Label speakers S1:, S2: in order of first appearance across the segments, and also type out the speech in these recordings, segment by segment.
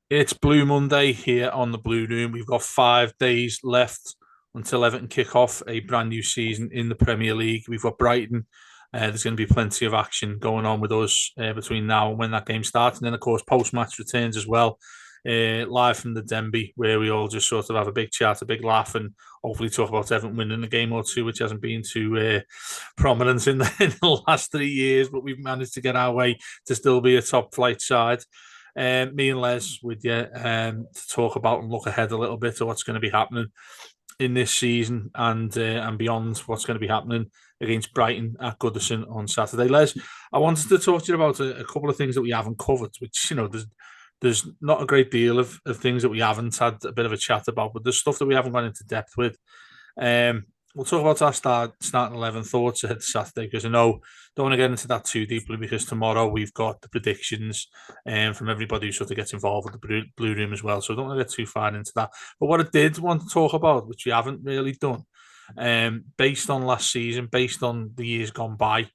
S1: It's Blue Monday here on the Blue Room. We've got 5 days left until Everton kick off a brand new season in the Premier League. We've got Brighton. There's going to be plenty of action going on with us between now and when that game starts. And then, of course, post-match returns as well, live from the Denby, where we all just sort of have a big chat, a big laugh, and hopefully talk about Everton winning a game or two, which hasn't been too prominent in the last 3 years, but we've managed to get our way to still be a top-flight side. Me and Les with you to talk about and look ahead a little bit to what's going to be happening in this season and beyond, what's going to be happening against Brighton at Goodison on Saturday. Les, I wanted to talk to you about a couple of things that we haven't covered, which, there's not a great deal of things that we haven't had a bit of a chat about, but there's stuff that we haven't gone into depth with. Um, we'll talk about our starting 11 thoughts ahead to Saturday, because I know don't want to get into that too deeply, because tomorrow we've got the predictions from everybody who sort of gets involved with the Blue Room as well. So I don't want to get too far into that. But what I did want to talk about, which we haven't really done, based on last season, based on the years gone by,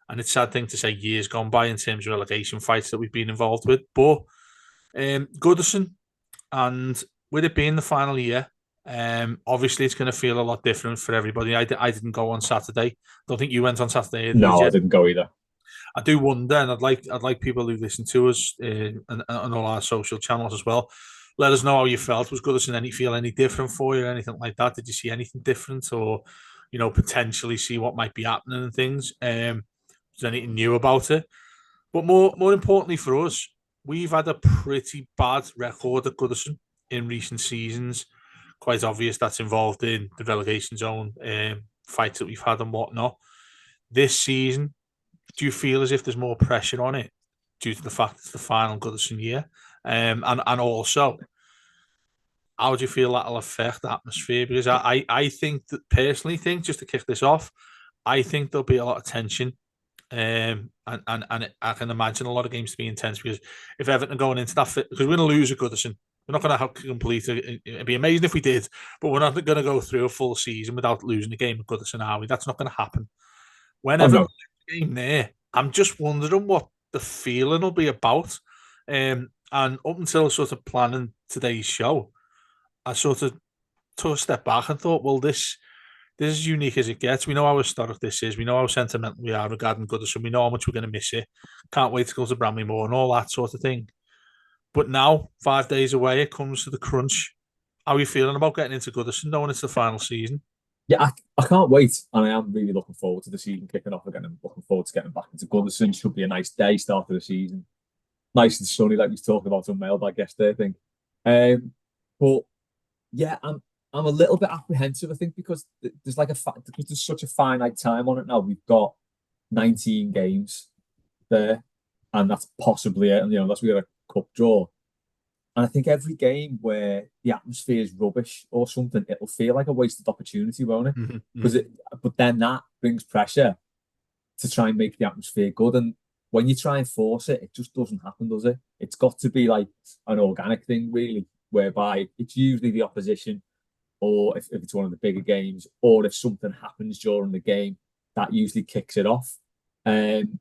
S1: and it's a sad thing to say years gone by in terms of relegation fights that we've been involved with, but Goodison, and with it being the final year, obviously it's going to feel a lot different for everybody. I didn't go on Saturday. Don't think you went on Saturday either, did
S2: No, I
S1: you?
S2: didn't go either.
S1: I do wonder, and I'd like people who listen to us and on all our social channels as well. Let us know how you felt. Was Goodison feel any different for you, or anything like that? Did you see anything different, or potentially see what might be happening and things? Was there anything new about it? But more importantly for us, we've had a pretty bad record at Goodison in recent seasons. Quite obvious that's involved in the relegation zone fights that we've had and whatnot. This season, do you feel as if there's more pressure on it due to the fact it's the final Goodison year? And also, how do you feel that'll affect the atmosphere? Because I think that personally think, just to kick this off, I think there'll be a lot of tension. And I can imagine a lot of games to be intense, because if Everton are going into that, because we're going to lose a Goodison, we're not going to have complete. It'd be amazing if we did, but we're not going to go through a full season without losing a game at Goodison, are we? That's not going to happen.
S2: Oh
S1: Whenever
S2: no,
S1: there's a game there, I'm just wondering what the feeling will be about. And up until sort of planning today's show, I sort of took a step back and thought, well, this is unique as it gets. We know how historic this is. We know how sentimental we are regarding Goodison. We know how much we're going to miss it. Can't wait to go to Bramley Moore and all that sort of thing. But now, 5 days away, it comes to the crunch. How are you feeling about getting into Goodison, knowing it's the final season?
S2: yeah, I can't wait, and I am really looking forward to the season kicking off again. I'm looking forward to getting back into Goodison. Should be a nice day start of the season, nice and sunny, like we was talking about on mailbag yesterday, I think. But yeah, I'm a little bit apprehensive, I think, because there's because there's such a finite time on it now. We've got 19 games there, and that's possibly it. And unless we get a cup draw. And I think every game where the atmosphere is rubbish or something, it'll feel like a wasted opportunity, won't it?
S1: Mm-hmm.
S2: Because but then that brings pressure to try and make the atmosphere good. And when you try and force it, it just doesn't happen, does it? It's got to be like an organic thing, really, whereby it's usually the opposition, or if it's one of the bigger games, or if something happens during the game, that usually kicks it off. Um,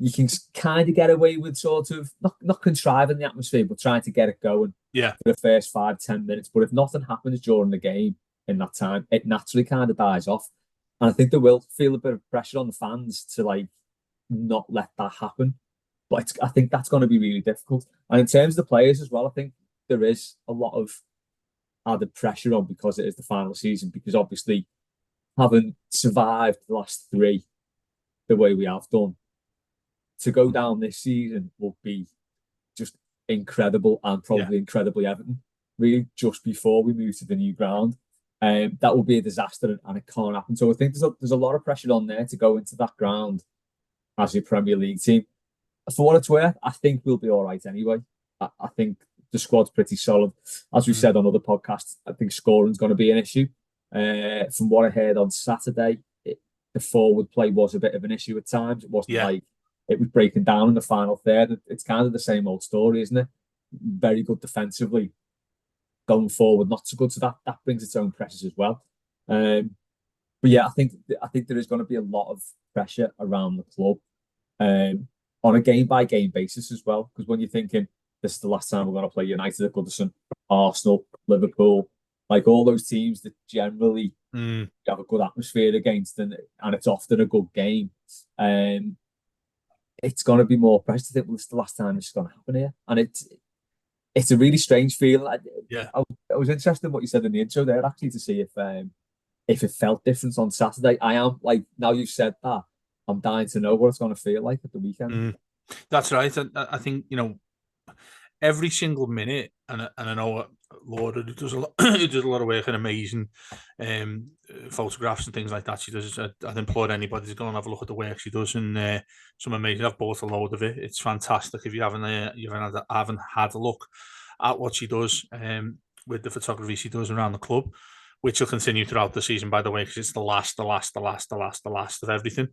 S2: you can kind of get away with sort of not contriving the atmosphere, but trying to get it going
S1: Yeah,
S2: for the first 5, 10 minutes. But if nothing happens during the game in that time, it naturally kind of dies off. And I think there will feel a bit of pressure on the fans to like not let that happen. But I think that's going to be really difficult. And in terms of the players as well, I think there is a lot of added pressure on because it is the final season. Because obviously, having survived the last three the way we have done, to go down this season will be just incredible, and
S1: yeah.
S2: probably incredibly Everton, really, just before we move to the new ground. That will be a disaster, and it can't happen. So I think there's a lot of pressure on there to go into that ground as your Premier League team. For what it's worth, I think we'll be all right anyway. I think the squad's pretty solid. As we
S1: Mm.
S2: said on other podcasts, I think scoring's going to be an issue. From what I heard on Saturday, the forward play was a bit of an issue at times. It wasn't
S1: Yeah,
S2: like it was breaking down in the final third. It's kind of the same old story, isn't it? Very good defensively going forward, not so good. So that brings its own pressures as well. But yeah, I think there is going to be a lot of pressure around the club, um, on a game by game basis as well. Because when you're thinking this is the last time we're going to play United at Goodison, Arsenal, Liverpool, like all those teams that generally have a good atmosphere against, and it's often a good game. Um, it's going to be more pressed. I think, well, this is the last time this is going to happen here, and it's a really strange feeling.
S1: Yeah.
S2: I was interested in what you said in the intro there, actually, to see if it felt different on Saturday. I am like, now you've said that, I'm dying to know what it's going to feel like at the weekend.
S1: That's right. I think, every single minute, and I know Laura who does a lot, who does a lot of work and amazing photographs and things like that. She does. I'd implore anybody to go and have a look at the work she does, and some amazing. I've bought a load of it. It's fantastic. If you haven't had a look at what she does, with the photography she does around the club, which will continue throughout the season, by the way, because it's the last of everything,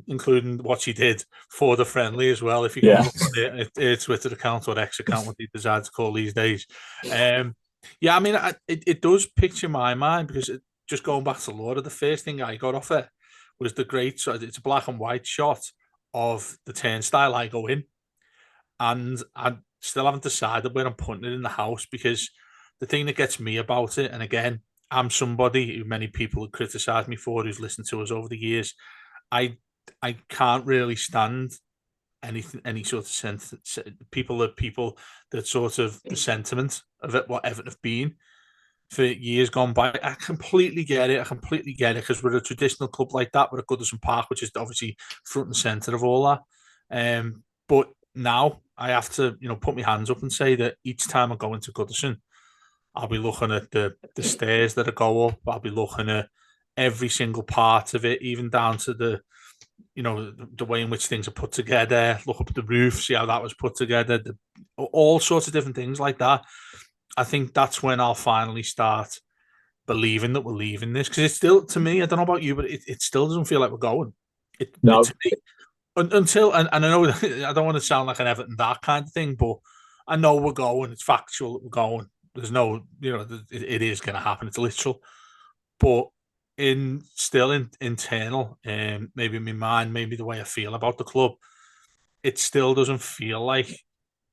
S1: including what she did for the friendly as well. If you go and look at her Twitter account or X account, what they decide to call these days. Yeah, I mean, it does picture my mind, because just going back to Laura, the first thing I got off it was it's a black and white shot of the turnstile I go in, and I still haven't decided where I'm putting it in the house, because the thing that gets me about it, and again, I'm somebody who many people have criticised me for, who's listened to us over the years. I can't really stand any sort of people that sort of the sentiment of it, what Everton have been for years gone by. I completely get it. Because we're a traditional club like that. We're at Goodison Park, which is obviously front and centre of all that. But now I have to, put my hands up and say that each time I go into Goodison, I'll be looking at the stairs that go up. I'll be looking at every single part of it, even down to the way in which things are put together. Look up at the roof, see how that was put together. All sorts of different things like that. I think that's when I'll finally start believing that we're leaving this, because it's still, to me, I don't know about you, but it still doesn't feel like we're going.
S2: No,
S1: To me, until, and I know I don't want to sound like an Everton that kind of thing, but I know we're going. It's factual that we're going. There's no, it is going to happen. It's literal. But internal, maybe in my mind, maybe the way I feel about the club, it still doesn't feel like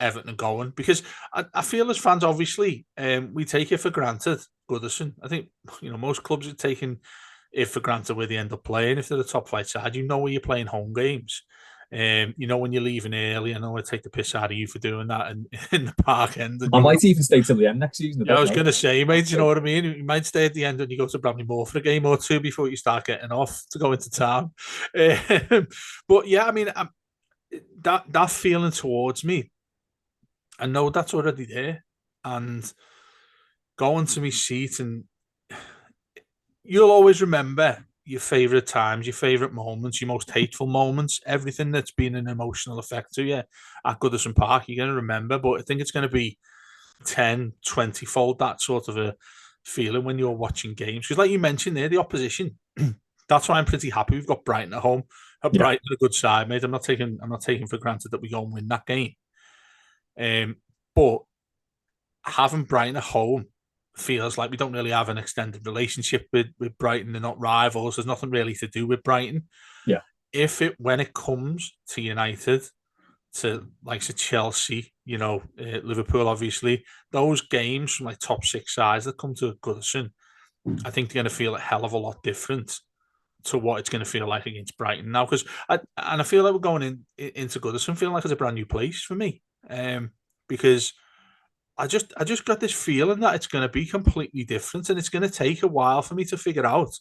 S1: Everton are going, because I feel as fans, obviously, we take it for granted. Goodison, I think, most clubs are taking it for granted where they end up playing. If they're the top flight side, where you're playing home games. When you're leaving early. I know I take the piss out of you for doing that in the park end.
S2: I might even stay till the end next season.
S1: I was going to say, mate, you know what I mean? You might stay at the end and you go to Bramley Moor for a game or two before you start getting off to go into town. But yeah, I mean, that feeling towards me, I know that's already there. And going to my seat, and you'll always remember your favourite times, your favourite moments, your most hateful moments, everything that's been an emotional effect to you at Goodison Park, you're going to remember. But I think it's going to be 10, 20 fold that sort of a feeling when you're watching games. Because like you mentioned there, the opposition, that's why I'm pretty happy we've got Brighton at home. Brighton are a good side, mate. I'm not taking for granted that we go and win that game. But having Brighton at home feels like we don't really have an extended relationship with Brighton. They're not rivals. There's nothing really to do with Brighton.
S2: Yeah.
S1: When it comes to United, to like to Chelsea, Liverpool, obviously, those games from like top six sides that come to Goodison, I think they're going to feel a hell of a lot different to what it's going to feel like against Brighton now. Because I feel like we're going into Goodison feeling like it's a brand new place for me, because I just got this feeling that it's going to be completely different, and it's going to take a while for me to figure out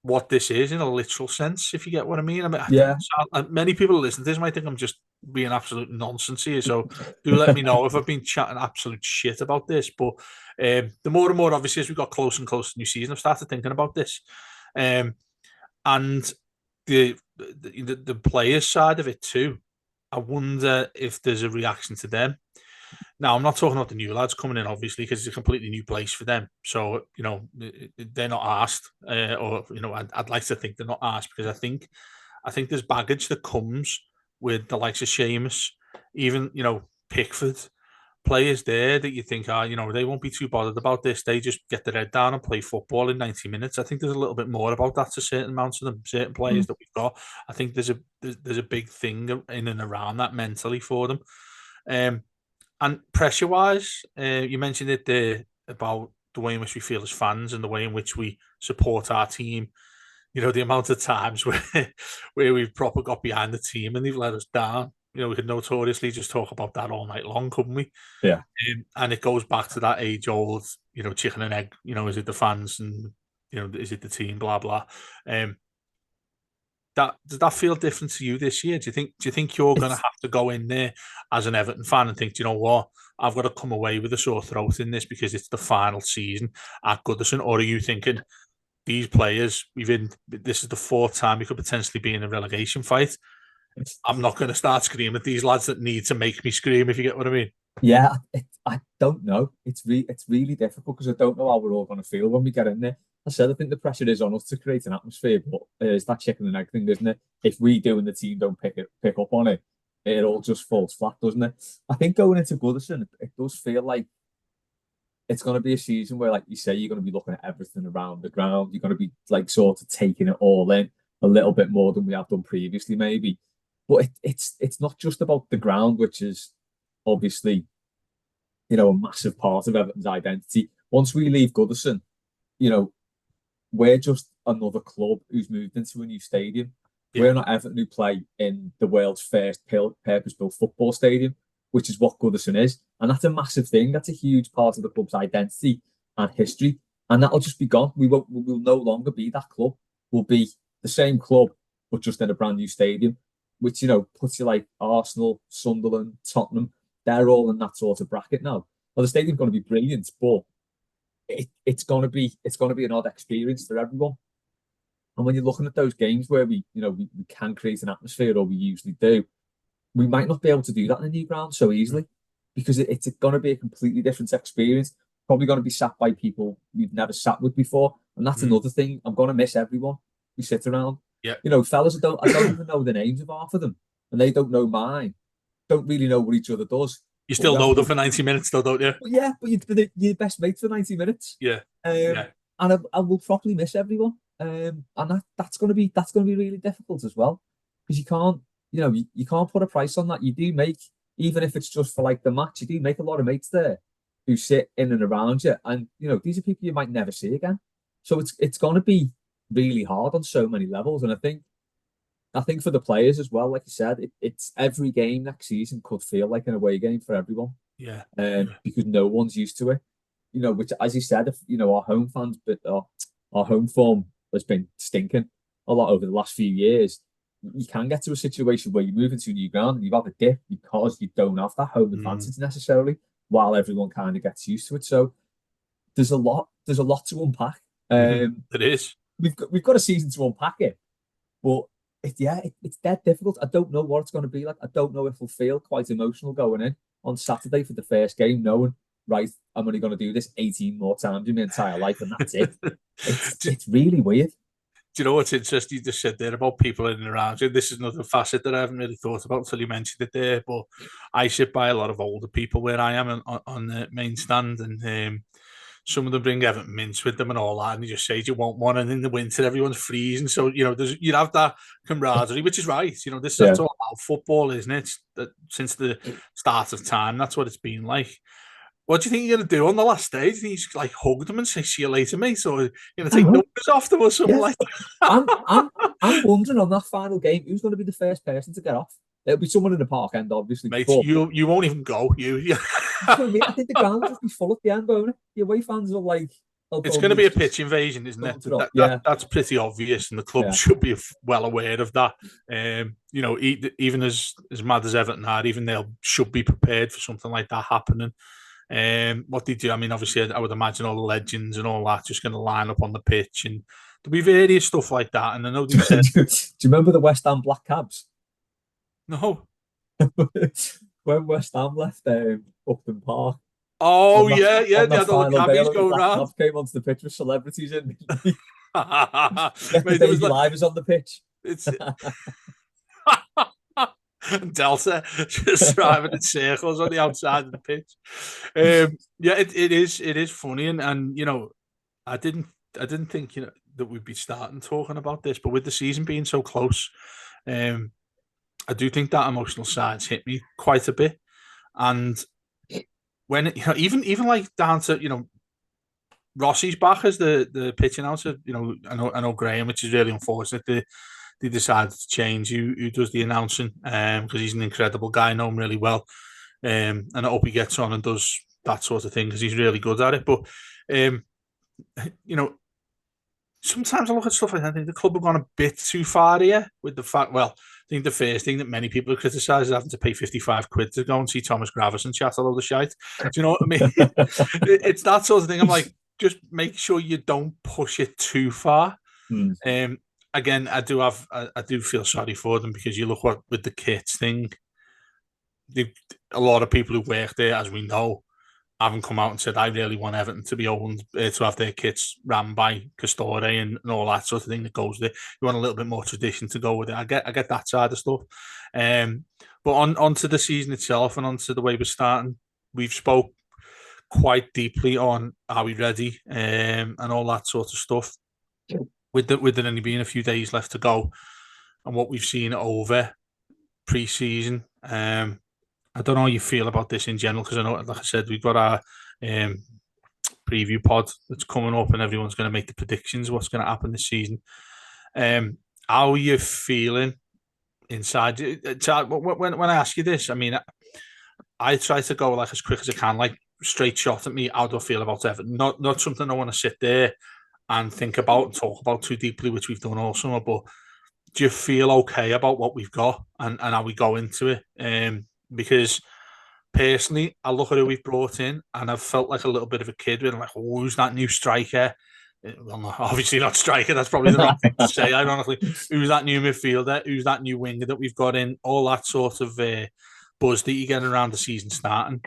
S1: what this is in a literal sense, if you get what I mean. I mean, many people listen to this might think I'm just being absolute nonsense here, so do let me know if I've been chatting absolute shit about this. But the more and more, obviously, as we got closer and closer to new season, I've started thinking about this, and the players' side of it too. I wonder if there's a reaction to them. Now, I'm not talking about the new lads coming in, obviously, because it's a completely new place for them. So, they're not asked, or I'd like to think they're not asked, because I think there's baggage that comes with the likes of Seamus, even Pickford, players there that you think they won't be too bothered about this. They just get their head down and play football in 90 minutes. I think there's a little bit more about that to certain amounts of them, certain players that we've got. I think there's a big thing in and around that mentally for them. And pressure-wise, you mentioned it there about the way in which we feel as fans and the way in which we support our team. You know, the amount of times where we've proper got behind the team and they've let us down. You know, we could notoriously just talk about that all night long, couldn't we?
S2: Yeah.
S1: And it goes back to that age-old, you know, chicken and egg. You know, is it the fans and, you know, is it the team? Blah blah. Does that feel different to you this year? Do you think you're going to have to go in there as an Everton fan and think, do you know what, I've got to come away with a sore throat in this because it's the final season at Goodison? Or are you thinking these players, this is the fourth time we could potentially be in a relegation fight? I'm not going to start screaming at these lads that need to make me scream, if you get what I mean.
S2: Yeah, I don't know. It's really difficult because I don't know how we're all going to feel when we get in there. I said I think the pressure is on us to create an atmosphere, but it's that chicken and egg thing, isn't it? If we do and the team don't pick up on it, it all just falls flat, doesn't it? I think going into Goodison, it does feel like it's going to be a season where, like you say, you're going to be looking at everything around the ground. You're going to be like sort of taking it all in a little bit more than we have done previously, maybe. But it's not just about the ground, which is obviously, you know, a massive part of Everton's identity. Once we leave Goodison, you know, we're just another club who's moved into a new stadium.
S1: Yeah.
S2: We're not Everton who play in the world's first purpose-built football stadium, which is what Goodison is. And that's a massive thing. That's a huge part of the club's identity and history. And that'll just be gone. We'll no longer be that club. We'll be the same club, but just in a brand new stadium, which, you know, puts you like Arsenal, Sunderland, Tottenham. They're all in that sort of bracket now. Well, the stadium's going to be brilliant, but it's going to be an odd experience for everyone. And when you're looking at those games where we can create an atmosphere, or we usually do, we might not be able to do that in a new ground so easily, because it's going to be a completely different experience. Probably going to be sat by people we've never sat with before, and that's another thing. I'm going to miss everyone we sit around.
S1: Yeah,
S2: you know, fellas, I don't even know the names of half of them, and they don't know mine. Don't really know what each other does.
S1: You still know them for 90 minutes, though, don't you?
S2: Yeah, but you're best mates for 90 minutes.
S1: Yeah,
S2: and I will properly miss everyone. And that's going to be really difficult as well, because you can't put a price on that. You do make, even if it's just for like the match, you do make a lot of mates there who sit in and around you, and you know, these are people you might never see again. So it's going to be really hard on so many levels, and I think for the players as well, like you said, it's every game next season could feel like an away game for everyone.
S1: Yeah.
S2: Because no one's used to it. You know, which, as you said, if you know, our home fans, but our home form has been stinking a lot over the last few years. You can get to a situation where you move into a new ground and you have a dip because you don't have that home advantage necessarily, while everyone kind of gets used to it. So there's a lot to unpack.
S1: It is.
S2: We've got a season to unpack it, but it's dead difficult. I don't know what it's going to be like. I don't know if we'll feel quite emotional going in on Saturday for the first game, knowing, right, I'm only going to do this 18 more times in my entire life, and that's it. It's really weird.
S1: Do you know what's interesting? You just said there about people in and around you. This is another facet that I haven't really thought about until you mentioned it there. But I sit by a lot of older people where I am on the main stand, and some of them bring Everton mints with them and all that, and you just say, do you want one? And in the winter, everyone's freezing. So, you know, you'd have that camaraderie, which is right. You know, that's all about football, isn't it? Since the start of time, that's what it's been like. What do you think you're going to do on the last day? Do you think you just like hug them and say, see you later, mate? Or you're going to take numbers off them or something like
S2: that? I'm wondering on that final game, who's going to be the first person to get off? It'll be someone in the park end, obviously.
S1: Mate, you won't even go.
S2: I think the ground will just be full at the end, won't it? The away fans will like...
S1: It's going to be a pitch invasion, isn't it? That's pretty obvious, and the club should be well aware of that. You know, even as mad as Everton are, even they should be prepared for something like that happening. What they do, I mean, obviously, I would imagine all the legends and all that just going to line up on the pitch, and there'll be various stuff like that. And I know they said,
S2: do you remember the West Ham black cabs?
S1: No.
S2: When West Ham left Upton Park.
S1: Oh, yeah, they had all the cabbies going around.
S2: Came onto the pitch with celebrities in.
S1: Mate,
S2: David Live is on the pitch.
S1: Delta just driving in circles on the outside of the pitch. It is funny, and you know, I didn't think, you know, that we'd be starting talking about this, but with the season being so close, I do think that emotional side's hit me quite a bit, And when even like down to Rossi's back as the pitch announcer. I know Graham, which is really unfortunate. They decided to change who does the announcing because he's an incredible guy. I know him really well, and I hope he gets on and does that sort of thing because he's really good at it. But you know, sometimes I look at stuff like that. I think the club have gone a bit too far here with the fact. Well, I think the first thing that many people have criticised is having to pay 55 quid to go and see Thomas Gravis and chat a load of shite. Do you know what I mean? It's that sort of thing. I'm like, just make sure you don't push it too far. Again, I do feel sorry for them because you look what with the kits thing. A lot of people who work there, as we know, haven't come out and said, I really want Everton to be owned, to have their kits ran by Castore and all that sort of thing that goes there. You want a little bit more tradition to go with it. I get that side of stuff. But onto the season itself and onto the way we're starting, we've spoke quite deeply on are we ready and all that sort of stuff. With there only being a few days left to go and what we've seen over pre-season, I don't know how you feel about this in general because I know, like I said, we've got our preview pod that's coming up and everyone's going to make the predictions of what's going to happen this season. How are you feeling inside? When I ask you this, I mean, I try to go like as quick as I can, like straight shot at me. How do I feel about Everton? Not something I want to sit there and think about and talk about too deeply, which we've done all summer. But do you feel okay about what we've got and how we go into it? Because personally, I look at who we've brought in and I've felt like a little bit of a kid when I'm like, oh, who's that new striker? Well, obviously not striker. That's probably the wrong thing to say, ironically. Who's that new midfielder? Who's that new winger that we've got in? All that sort of buzz that you get around the season starting.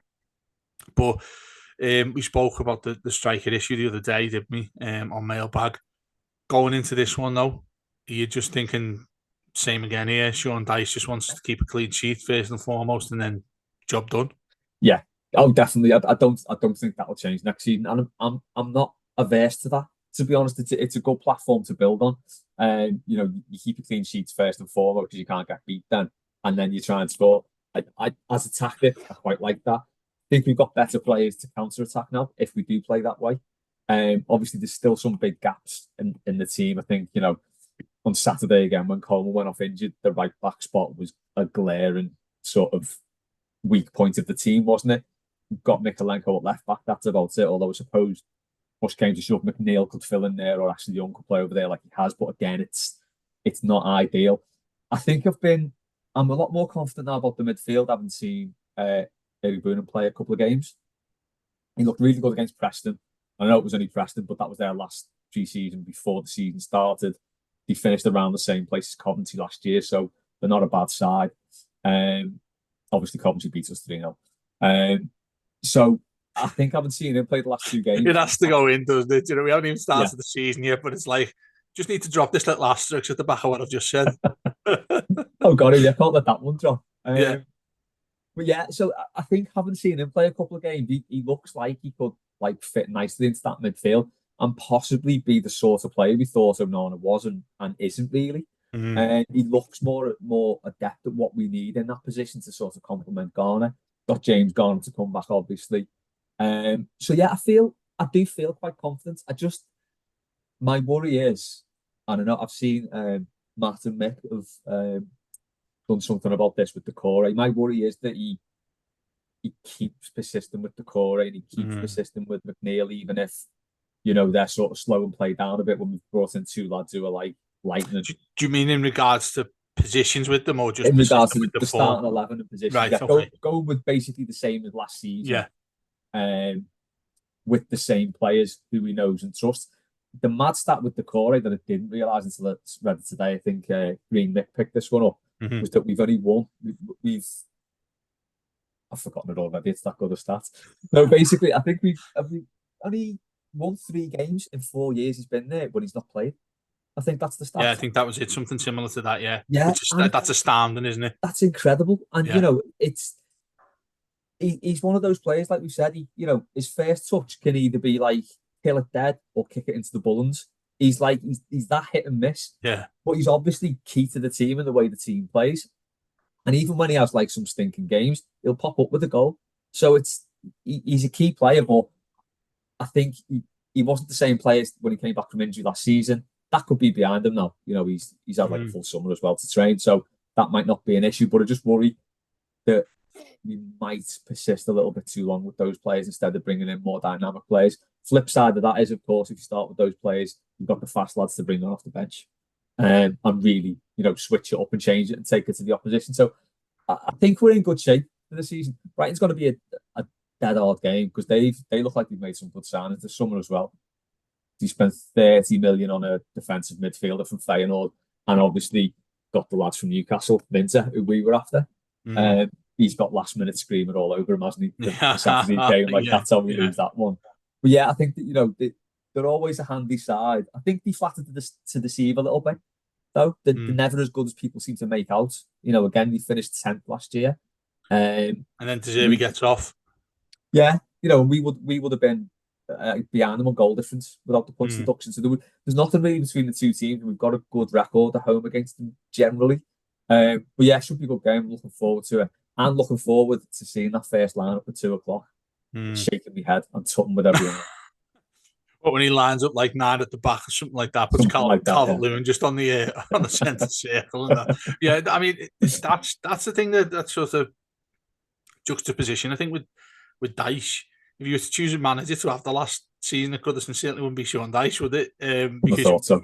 S1: But we spoke about the striker issue the other day, didn't we, on Mailbag. Going into this one, though, you're just thinking, same again here. Sean Dyche just wants to keep a clean sheet first and foremost, and then job done.
S2: Yeah. Oh, definitely. I don't think that'll change next season, and I'm not averse to that. To be honest, it's a good platform to build on. You keep your clean sheets first and foremost because you can't get beat then, and then you try and score. I as a tactic, I quite like that. I think we've got better players to counter attack now if we do play that way. Obviously, there's still some big gaps in the team. I think on Saturday again when Coleman went off injured, the right back spot was a glaring sort of weak point of the team, wasn't it? We've got Mikalenko at left back. That's about it. Although I suppose push came to shove, McNeil could fill in there, or actually Young could play over there like he has. But again, it's not ideal. I think I'm a lot more confident now about the midfield. I haven't seen David Boonen play a couple of games. He looked really good against Preston. I know it was only Preston, but that was their last pre-season before the season started. He finished around the same place as Coventry last year, so they're not a bad side. Obviously, Coventry beat us 3-0. So I think I haven't seen him play the last two games.
S1: It has to go in, doesn't it? We haven't even started the season yet, but it's like, just need to drop this little asterisk at the back of what I've just said.
S2: Oh, God, I can't let that one drop.
S1: Yeah.
S2: But yeah, so I think having seen him play a couple of games, he looks like he could fit nicely into that midfield and possibly be the sort of player we thought Onana was and isn't really. And he looks more adept at what we need in that position to sort of complement Garner. Got James Garner to come back, obviously. So yeah, I do feel quite confident. My worry is, I don't know, I've seen Matt and Mick have done something about this with the core. My worry is that he keeps persisting with the core and he keeps persisting with McNeil, even if they're sort of slow and play down a bit when we've brought in two lads who are like lightning.
S1: Do you mean in regards to positions with them, or just
S2: in regards to
S1: with
S2: the starting 11 and position?
S1: Right,
S2: yeah,
S1: okay.
S2: Go with basically the same as last season.
S1: Yeah.
S2: With the same players who he knows and trusts. The mad stat with the core that I didn't realise until I read it today, I think Green Nick picked this one up, was that we've only won. I've forgotten it already. It's that good a stat. No, basically, I think we've only won 3 games in 4 years he's been there when he's not played. I think that's the stat.
S1: Yeah, I think that was it. Something similar to that, yeah.
S2: Yeah.
S1: That's astounding, isn't it?
S2: That's incredible. And, he's one of those players, like we said, his first touch can either be like kill it dead or kick it into the bullens. He's that hit and miss.
S1: Yeah.
S2: But he's obviously key to the team and the way the team plays. And even when he has like some stinking games, he'll pop up with a goal. So he's a key player, but I think he wasn't the same player when he came back from injury last season. That could be behind him now. He's had like a full summer as well to train, so that might not be an issue. But I just worry that we might persist a little bit too long with those players instead of bringing in more dynamic players. Flip side of that is, of course, if you start with those players, you've got the fast lads to bring on off the bench, and really, switch it up and change it and take it to the opposition. So I think we're in good shape for the season. Brighton's going to be a dead hard game because they look like they've made some good signings this summer as well. He spent 30 million on a defensive midfielder from Feyenoord, and obviously got the lads from Newcastle, Winter, who we were after. He's got last minute screaming all over him, hasn't he? The Saturday game, that's how we lose that one. But yeah, I think that they're always a handy side. I think they flattered to deceive a little bit, though. They're never as good as people seem to make out. Again, they finished 10th last year.
S1: And then Dyche gets off.
S2: Yeah, we would have been behind them on goal difference without the points deduction. So there's nothing really between the two teams, and we've got a good record at home against them generally. But yeah, it should be a good game. I'm looking forward to it. I'm looking forward to seeing that first lineup at 2:00. Shaking my head and tutting with everyone.
S1: But when he lines up like 9 at the back or something like that, puts Calvert-Lewin just on the centre circle. And that. Yeah, I mean, that's the thing that sort of juxtaposition. I think with Dyche, if you were to choose a manager to have the last season at Goodison, certainly wouldn't be Sean Dyche, would it? Because
S2: I thought so.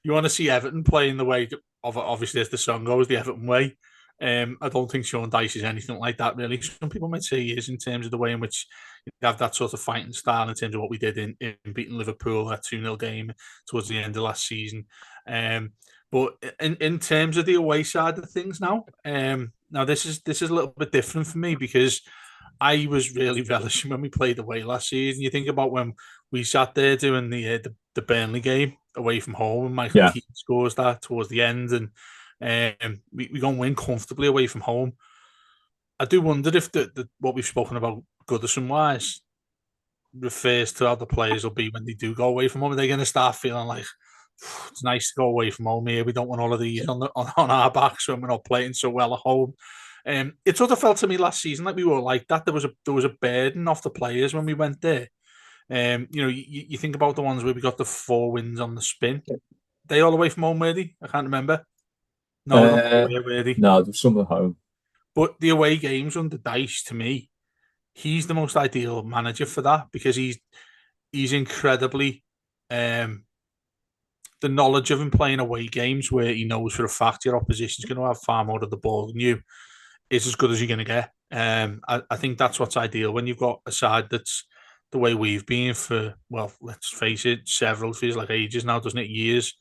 S1: You want to see Everton playing the way of, obviously, as the song goes, the Everton way. I don't think Sean Dyche is anything like that, really. Some people might say he is in terms of the way in which you have that sort of fighting style in terms of what we did in beating Liverpool, that 2-0 game towards the end of last season. But in terms of the away side of things now this is a little bit different for me because I was really relishing when we played away last season. You think about when we sat there doing the Burnley game away from home, and Michael Keane scores that towards the end, and we go and win comfortably away from home. I do wonder if what we've spoken about Goodison wise refers to how the players will be when they do go away from home. Are they going to start feeling like it's nice to go away from home here? We don't want all of these on our backs when we're not playing so well at home. It sort of felt to me last season like we were like that. There was a burden off the players when we went there. You think about the ones where we got the 4 wins on the spin. They all away from home, were they? I can't remember. No, were they?
S2: No, there's some at home.
S1: But the away games under Dyche, to me, he's the most ideal manager for that because he's incredibly the knowledge of him playing away games where he knows for a fact your opposition's going to have far more of the ball than you is as good as you're going to get. I think that's what's ideal when you've got a side that's the way we've been for, well, let's face it, feels like ages now, doesn't it? Years.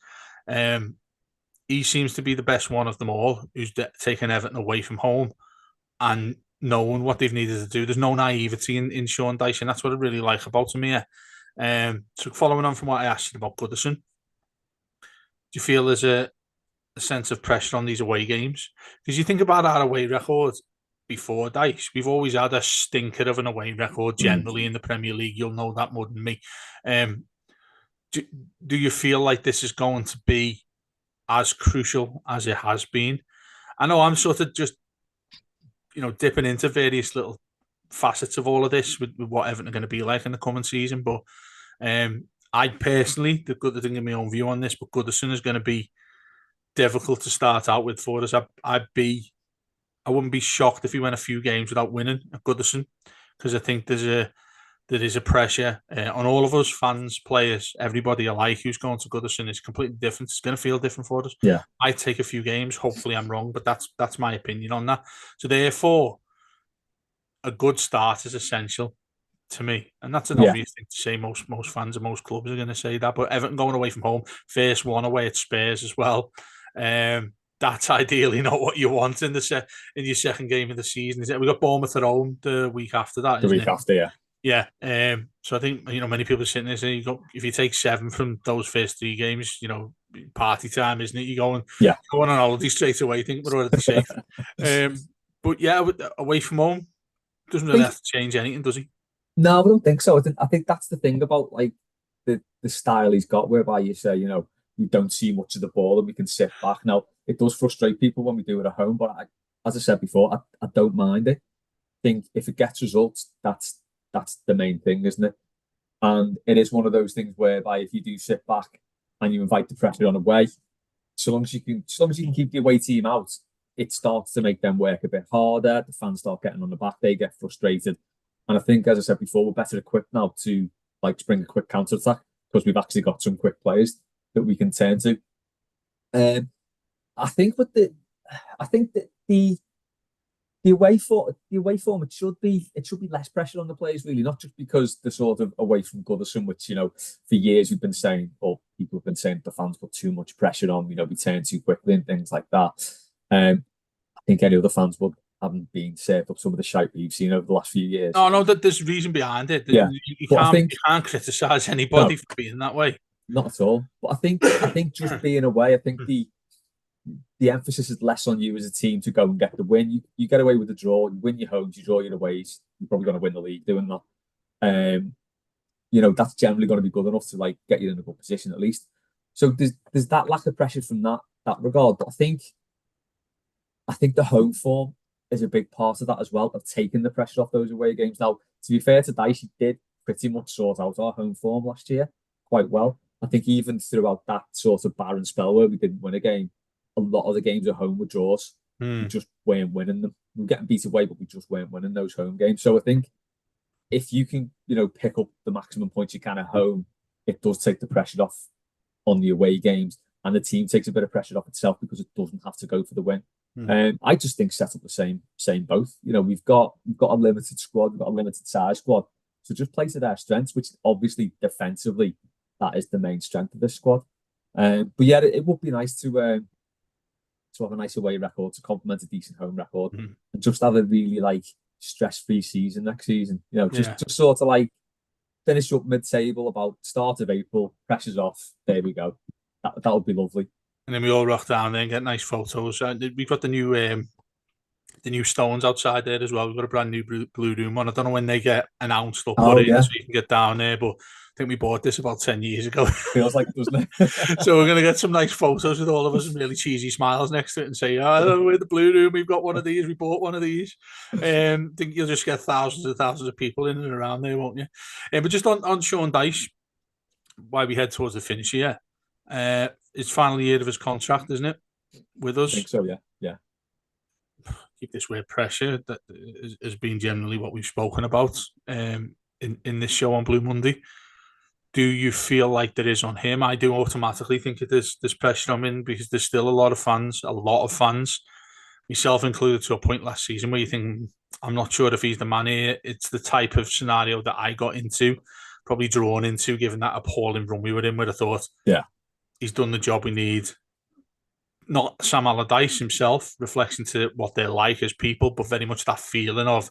S1: He seems to be the best one of them all who's taken Everton away from home and knowing what they've needed to do. There's no naivety in Sean Dyche, and that's what I really like about him here. So following on from what I asked you about Goodison, do you feel there's a sense of pressure on these away games? Because you think about our away record before Dyche, we've always had a stinker of an away record generally in the Premier League. You'll know that more than me. Do you feel like this is going to be as crucial as it has been? I know I'm sort of just, dipping into various little facets of all of this with what Everton are going to be like in the coming season. But I personally, the good thing in my own view on this, but Goodison is going to be difficult to start out with for us. I wouldn't be shocked if we went a few games without winning at Goodison because I think there is a pressure on all of us, fans, players, everybody alike who's going to Goodison is completely different. It's going to feel different for us.
S2: Yeah,
S1: I take a few games. Hopefully, I'm wrong, but that's my opinion on that. So therefore, a good start is essential to me, and that's an obvious thing to say. Most fans and most clubs are going to say that. But Everton going away from home, first one away at Spurs as well. That's ideally not what you want in your second game of the season. Is it? We got Bournemouth at home the week after that.
S2: After, yeah.
S1: Yeah. So I think many people are sitting there saying if you take 7 from those first 3 games, party time, isn't it? You're going on holiday straight away. I think we're already safe. But yeah, away from home doesn't really have to change anything, does he?
S2: No, I don't think so. I think that's the thing about like the style he's got, whereby you say, we don't see much of the ball and we can sit back. Now, it does frustrate people when we do it at home, but as I said before, I don't mind it think if it gets results, that's the main thing, isn't it? And it is one of those things whereby if you do sit back and you invite the pressure on away, as long as you can keep the away team out, it starts to make them work a bit harder. The fans start getting on the back, they get frustrated. And I think, as I said before, we're better equipped now to bring a quick counter attack because we've actually got some quick players that we can turn to. I think that the away form it should be less pressure on the players, really, not just because they're sort of away from Goodison, which for years we've been saying, or people have been saying, the fans put too much pressure on, we turn too quickly and things like that. I think any other fans haven't been served up some of the shite we've seen over the last few years.
S1: No, there's a reason behind it.
S2: Yeah,
S1: you can't criticise anybody for being that way.
S2: Not at all. But I think just being away, I think the emphasis is less on you as a team to go and get the win. You get away with the draw, you win your homes, you draw your aways. You're probably going to win the league doing that. That's generally going to be good enough to get you in a good position at least. So there's that lack of pressure from that regard. But I think the home form is a big part of that as well, of taking the pressure off those away games. Now, to be fair to Dyche, he did pretty much sort out our home form last year quite well. I think even throughout that sort of barren spell where we didn't win a game, a lot of the games at home were draws. We just weren't winning them. We were getting beat away, but we just weren't winning those home games. So I think if you can, pick up the maximum points you can at home, it does take the pressure off on the away games, and the team takes a bit of pressure off itself because it doesn't have to go for the win. I just think set up the same both. We've got a limited squad, we've got a limited size squad, so just play to their strengths, which obviously defensively that is the main strength of this squad. But yeah, it would be nice to have a nice away record to complement a decent home record, and just have a really stress-free season next season. Just sort of finish up mid-table about start of April, pressure's off. There we go. That would be lovely.
S1: And then we all rock down there and get nice photos. We've got the new stones outside there as well. We've got a brand new Blue Room one. I don't know when they get announced or put in so you can get down there, but I think we bought this about 10 years ago.
S2: Feels like it, doesn't it?
S1: So we're going to get some nice photos with all of us and really cheesy smiles next to it and say, we're the Blue Room. We've got one of these. We bought one of these. I think you'll just get thousands and thousands of people in and around there, won't you? But just on Sean Dyche, why we head towards the finish here. It's final year of his contract, isn't it? With us.
S2: I think so, yeah.
S1: Keep this word pressure that has been generally what we've spoken about in this show on Blue Monday. Do you feel like there is on him? I do automatically think that there's pressure on him because there's still a lot of fans, myself included, to a point last season where you think, I'm not sure if he's the man here. It's the type of scenario that I got into, probably drawn into, given that appalling run we were in, where I thought, he's done the job we need. Not Sam Allardyce himself, reflecting to what they're like as people, but very much that feeling of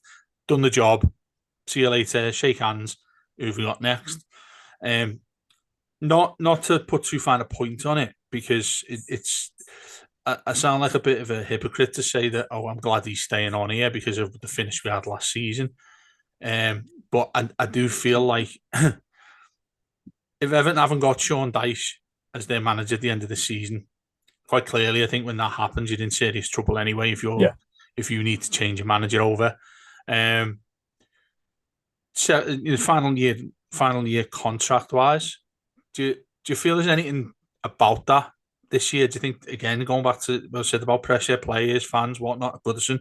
S1: done the job, see you later, shake hands, who have we got next? Not to put too fine a point on it, because I sound like a bit of a hypocrite to say that, I'm glad he's staying on here because of the finish we had last season. But I do feel like if Everton haven't got Sean Dyche as their manager at the end of the season, quite clearly, I think when that happens, you're in serious trouble anyway if you need to change your manager over. So final year contract wise, do you feel there's anything about that this year? Do you think, again, going back to what I said about pressure, players, fans, whatnot, Goodison,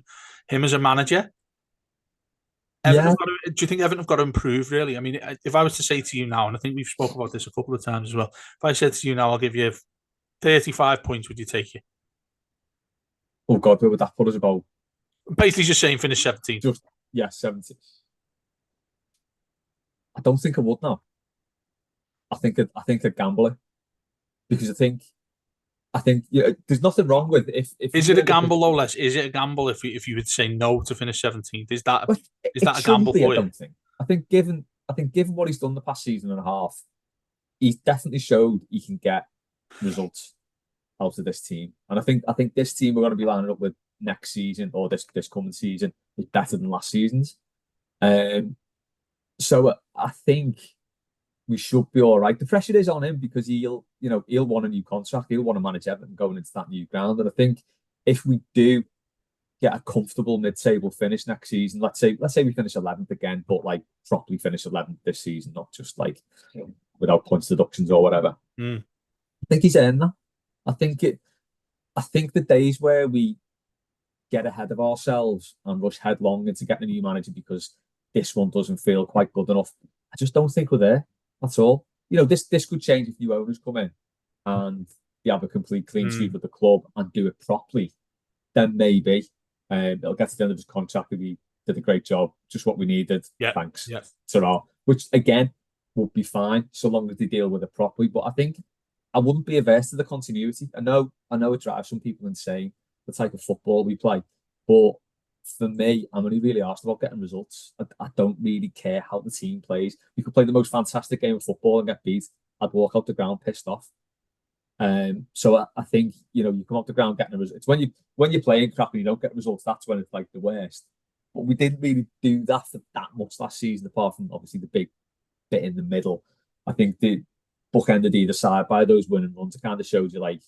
S1: him as a manager? Do you think Everton have got to improve, really? I mean, if I was to say to you now, and I think we've spoken about this a couple of times as well, if I said to you now, I'll give you 35 points, would you take it?
S2: Oh God, where would that put us? About
S1: basically just saying finish 17th.
S2: 17th. I don't think I would now. I think I'd gamble it, because I think there's nothing wrong with if
S1: is it a gamble though, Les? Is it a gamble if you would say no to finish 17th? Is that a gamble for you?
S2: I don't think. I think given what he's done the past season and a half, he's definitely showed he can get results out of this team. And I think this team we're going to be lining up with next season, or this coming season, is better than last season's. So I think we should be all right. The pressure is on him because he'll want a new contract. He'll want to manage Everton going into that new ground. And I think if we do get a comfortable mid-table finish next season. Let's say we finish 11th again, but like properly finish 11th this season, not just like without points deductions or whatever.
S1: Mm.
S2: I think he's earned that. I think it. I think the days where we get ahead of ourselves and rush headlong into getting a new manager because this one doesn't feel quite good enough, I just don't think we're there. That's all. This could change if new owners come in and you have a complete clean sweep of the club and do it properly. Then maybe it'll get to the end of his contract and we did a great job, just what we needed.
S1: Yeah.
S2: Thanks.
S1: Yeah.
S2: Ta-ra. Which again would be fine so long as they deal with it properly. But I think I wouldn't be averse to the continuity. I know it drives some people insane, the type of football we play. But for me, I'm only really asked about getting results. I don't really care how the team plays. We could play the most fantastic game of football and get beat. I'd walk out the ground pissed off. So I think you come off the ground getting a result. It's when you're playing crap and you don't get results, that's when it's like the worst. But we didn't really do that for that much last season, apart from obviously the big bit in the middle. I think the bookended either side by those winning runs, it kind of shows you like,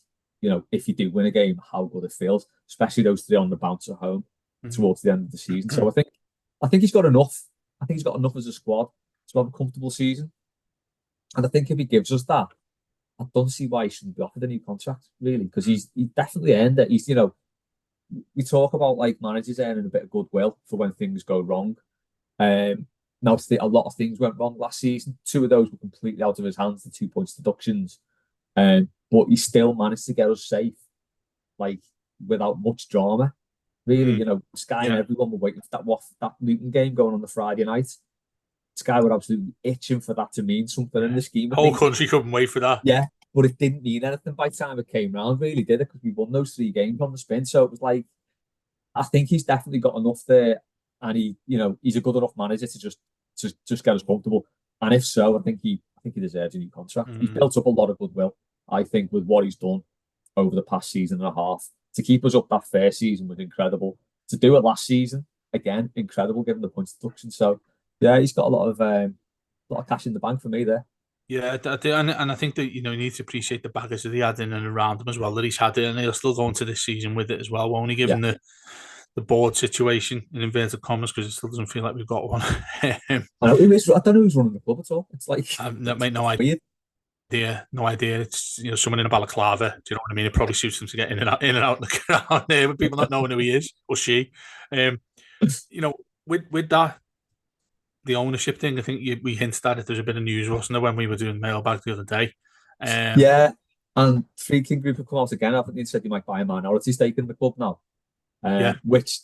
S2: if you do win a game, how good it feels, especially those three on the bounce at home towards the end of the season. So I think he's got enough. I think he's got enough as a squad to have a comfortable season. And I think if he gives us that, I don't see why he shouldn't be offered a new contract, really, because he definitely earned it. He's, we talk about like managers earning a bit of goodwill for when things go wrong. Now, a lot of things went wrong last season. 2 of those were completely out of his hands, the 2 points deductions. But he still managed to get us safe, like without much drama. Really, Sky and everyone were waiting for that Luton game going on the Friday night. Sky were absolutely itching for that to mean something in the scheme.
S1: The whole country couldn't wait for that.
S2: Yeah, but it didn't mean anything by the time it came round, really, did it? Because we won those 3 games on the spin. So it was like, I think he's definitely got enough there, and he's a good enough manager to just get us comfortable. And if so, I think he deserves a new contract. He's built up a lot of goodwill, I think, with what he's done over the past season and a half. To keep us up that first season was incredible. To do it last season, again, incredible given the points deduction. So yeah, he's got a lot of cash in the bank for me there.
S1: Yeah, and I think that you need to appreciate the baggage that he had in and around him as well. That he's had it, and he'll still go into this season with it as well. Won't he? Given the board situation in inverted commas, because it still doesn't feel like we've got one.
S2: I don't know who's running the club at all. It's like
S1: that made no idea. Yeah, no idea. It's someone in a balaclava. Do you know what I mean? It probably suits them to get in and out of the crowd there, with people not knowing who he is or she. With that, the ownership thing, I think we hinted at it. There's a bit of news, wasn't there, when we were doing mailbag the other day?
S2: Yeah, and Three King Group have come out again. I think they said they might buy a minority stake in the club now, which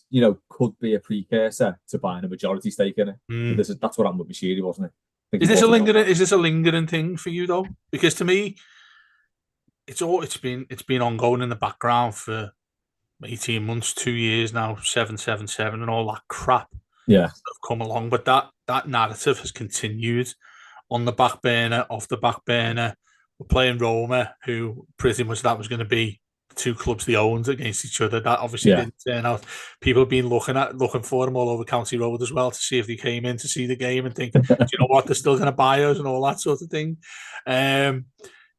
S2: could be a precursor to buying a majority stake in it. That's what happened with Managerial, wasn't it?
S1: Is this a lingering thing for you though? Because to me, it's been ongoing in the background for 18 months, 2 years now, 777 and all that crap.
S2: Yeah,
S1: have come along, but that narrative has continued on the back burner, off the back burner. We're playing Roma, who pretty much that was going to be 2 clubs they owned against each other. That obviously didn't turn out. People have been looking for them all over County Road as well to see if they came in to see the game and think, do you know what, they're still going to buy us and all that sort of thing.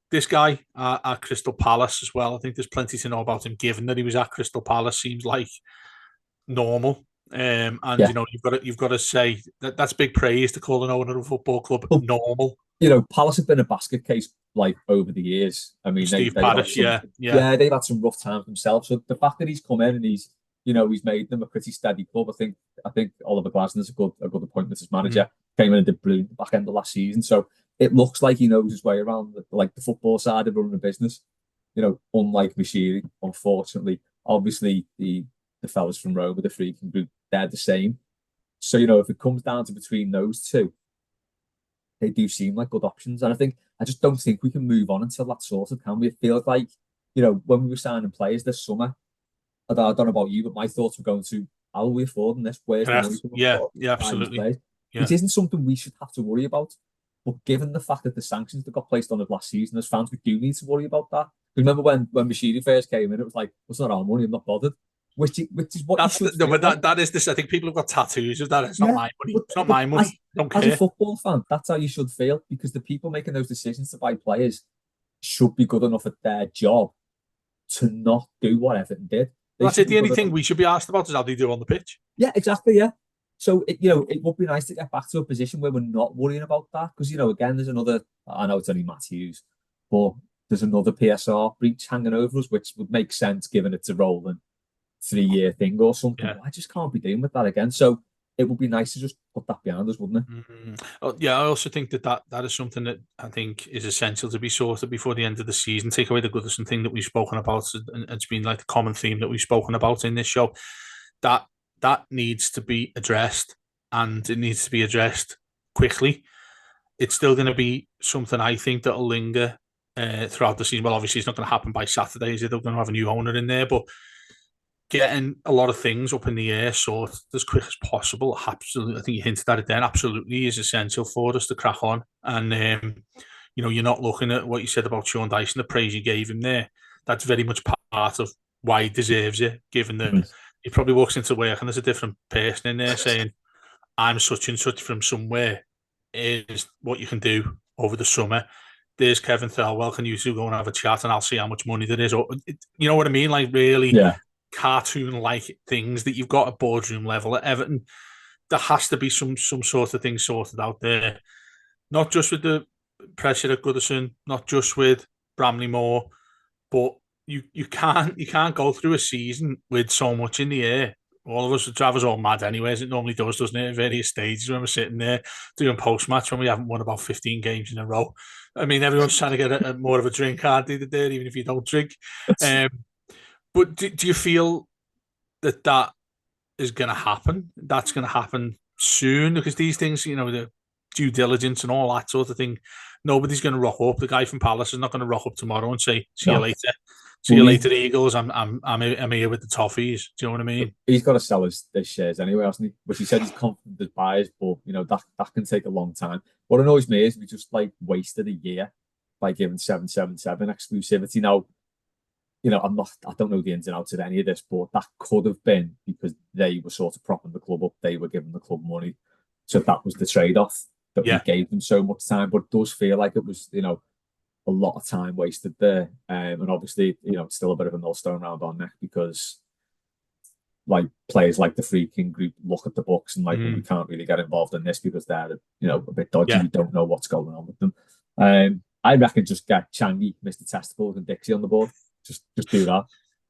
S1: This guy at Crystal Palace as well, I think there's plenty to know about him, given that he was at Crystal Palace. Seems like normal. You've got to say that's big praise to call an owner of a football club normal.
S2: Palace have been a basket case like over the years. I mean,
S1: Steve Parish,
S2: they've had some rough times themselves. So the fact that he's come in and he's made them a pretty steady club. I think Oliver Glasner's a good appointment as manager. Came in and did brilliant back end of last season. So it looks like he knows his way around the football side of running a business. Unlike Mishiri, unfortunately, obviously the fellas from Roma, the Three King Group, they're the same. So if it comes down to between those two, they do seem like good options. And I just don't think we can move on until that's sorted, can we? It feels like, when we were signing players this summer, I don't know about you, but my thoughts were going to, how are we affording this? Where's the money coming from?
S1: Yeah, absolutely. Yeah.
S2: It isn't something we should have to worry about. But given the fact that the sanctions that got placed on us last season, as fans, we do need to worry about that. Remember when Mashiri first came in, it was like, it's not our money, I'm not bothered. Which is what you should feel.
S1: But that is this. I think people have got tattoos of that. It's not my money. It's not my money. I don't care.
S2: As a football fan, that's how you should feel, because the people making those decisions to buy players should be good enough at their job to not do what Everton did. They
S1: That's
S2: should
S1: it.
S2: be
S1: The only
S2: good at
S1: thing
S2: that.
S1: we should be asked about is how they do on the pitch.
S2: Yeah, exactly. Yeah. So it would be nice to get back to a position where we're not worrying about that because again, there's another. I know it's only Matthews, but there's another PSR breach hanging over us, which would make sense given it's a rolling 3-year thing or something.
S1: Yeah.
S2: But I just can't be dealing with that again. So it would be nice to just put that behind us, wouldn't it?
S1: Mm-hmm. Yeah, I also think that is something that I think is essential to be sorted before the end of the season. Take away the Goodison thing that we've spoken about, and it's been like the common theme that we've spoken about in this show. That needs to be addressed, and it needs to be addressed quickly. It's still going to be something I think that'll linger throughout the season. Well, obviously, it's not going to happen by Saturday. They're going to have a new owner in there, but getting a lot of things up in the air sorted as quick as possible. Absolutely, I think you hinted at it then. Absolutely is essential for us to crack on. And you're not looking at what you said about Sean Dyche and the praise you gave him there. That's very much part of why he deserves it, given that he probably walks into work and there's a different person in there saying, I'm such and such from somewhere. Is what you can do over the summer. There's Kevin Thelwell. Can you two go and have a chat and I'll see how much money there is? Or, you know what I mean? Like really
S2: Yeah.
S1: cartoon-like things that you've got at boardroom level at Everton. There has to be some sort of thing sorted out there, not just with the pressure at Goodison, not just with Bramley-Moore, but you can't go through a season with so much in the air. All of us, it drives us all mad anyway, as it normally does, doesn't it, at various stages when we're sitting there doing post-match when we haven't won about 15 games in a row. I mean, everyone's trying to get a more of a drink, aren't they, there, even if you don't drink. But do you feel that is going to happen? That's going to happen soon? Because these things, the due diligence and all that sort of thing, nobody's going to rock up. The guy from Palace is not going to rock up tomorrow and say, see you later. See you later, Eagles. I'm here with the toffees. Do you know what I mean?
S2: He's got to sell his shares anyway, hasn't he? Which he said he's confident as buyers, but that can take a long time. What annoys me is we just wasted a year by giving 777 exclusivity. Now, I don't know the ins and outs of any of this, but that could have been because they were sort of propping the club up. They were giving the club money. So that was the trade-off that we gave them so much time. But it does feel like it was, a lot of time wasted there. And obviously, it's still a bit of a millstone around our neck because players like the Freaking Group look at the books and we can't really get involved in this because they're, a bit dodgy. Yeah. We don't know what's going on with them. I reckon just get Changi, Mr. Testicles and Dixie on the board. Just do that.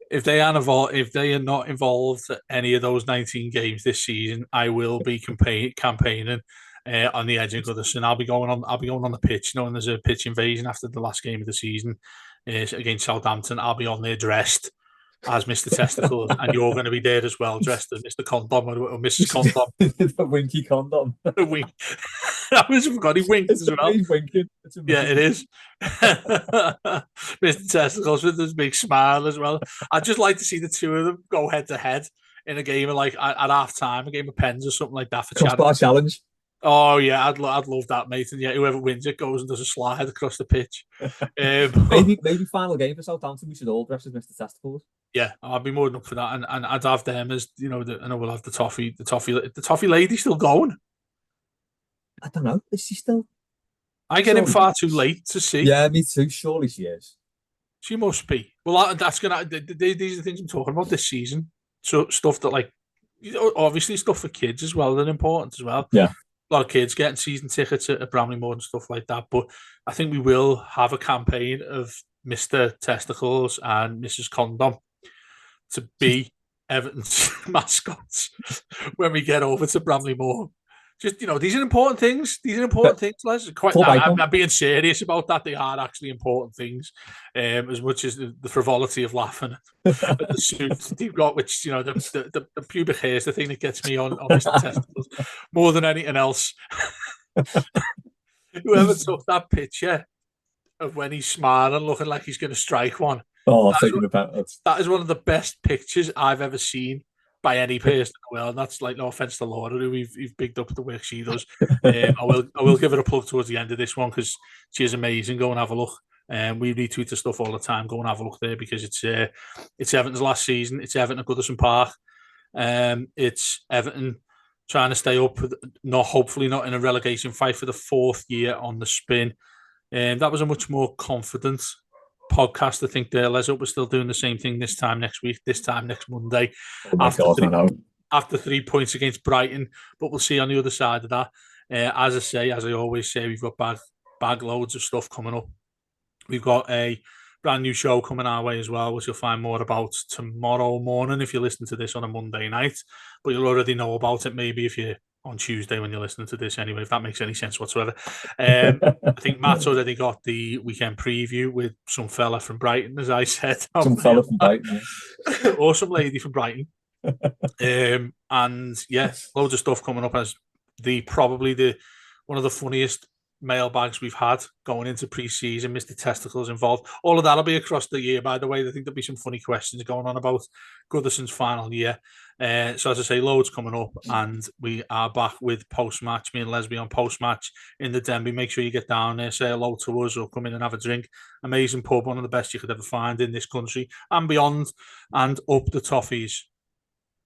S1: If they are not involved at any of those 19 games this season, I will be campaigning on the edge of Goodison. I'll be going on the pitch, knowing there's a pitch invasion after the last game of the season against Southampton. I'll be on there dressed as Mr. Testicles, and you're going to be there as well, dressed as Mr. Condom or Mrs. Condom.
S2: The winky condom.
S1: The wink. I always forgot he winked as well.
S2: He's winking.
S1: Yeah, it is. Mr. Testicles with his big smile as well. I'd just like to see the two of them go head to head in a game of at half time, a game of pens or something like that for
S2: crossbar challenge.
S1: Oh yeah, I'd love that, mate. And yeah, whoever wins it goes and does a slide across the pitch.
S2: Maybe final game for Southampton. We should all dress as Mr. Testicles.
S1: Yeah, I'd be more than up for that, and I'd have them as I know we'll have the toffee lady still going.
S2: I don't know. Is she still?
S1: I get in far too late to see.
S2: Yeah, me too. Surely she is.
S1: She must be. Well, that's gonna. These are the things I'm talking about this season. So stuff that obviously stuff for kids as well. They're important as well.
S2: Yeah.
S1: A lot of kids getting season tickets at Bramley-Moore and stuff like that. But I think we will have a campaign of Mr. Testicles and Mrs. Condom to be Everton's mascots when we get over to Bramley-Moore. Just, these are important things. These are important things, Les. I'm being serious about that. They are actually important things, as much as the frivolity of laughing at the suit they've got, which, the pubic hair is the thing that gets me on Mr. Testicles more than anything else. Whoever took that picture of when he's smiling, looking like he's going to strike one.
S2: Oh, thinking about it.
S1: That is one of the best pictures I've ever seen by any person in the world. That's no offense to Laura, who we've bigged up the work she does. I will give her a plug towards the end of this one because she is amazing. Go and have a look. We retweet her stuff all the time. Go and have a look there because it's Everton's last season. It's Everton at Goodison Park. It's Everton trying to stay up, hopefully not in a relegation fight for the 4th year on the spin. That was a much more confident podcast. I think Les hope we're still doing the same thing this time next week, this time next Monday,
S2: Oh my God, I know.
S1: after 3 points against Brighton. But we'll see on the other side of that. As I always say, we've got bag loads of stuff coming up. We've got a brand new show coming our way as well, which you'll find more about tomorrow morning if you listen to this on a Monday night. But you'll already know about it maybe if you're on Tuesday when you're listening to this anyway, if that makes any sense whatsoever. I think Matt's already got the weekend preview with some fella from Brighton, as I said.
S2: Some fella from Brighton.
S1: Or some lady from Brighton. And yeah, loads of stuff coming up as probably one of the funniest mailbags we've had going into pre-season. Mr. Testicles involved. All of that'll be across the year, by the way. I think there'll be some funny questions going on about Goodison's final year. So as I say, loads coming up, and we are back with post-match. Me and Lesby on post-match in the Denby. Make sure you get down there, say hello to us, or come in and have a drink. Amazing pub, one of the best you could ever find in this country and beyond, and up the toffees.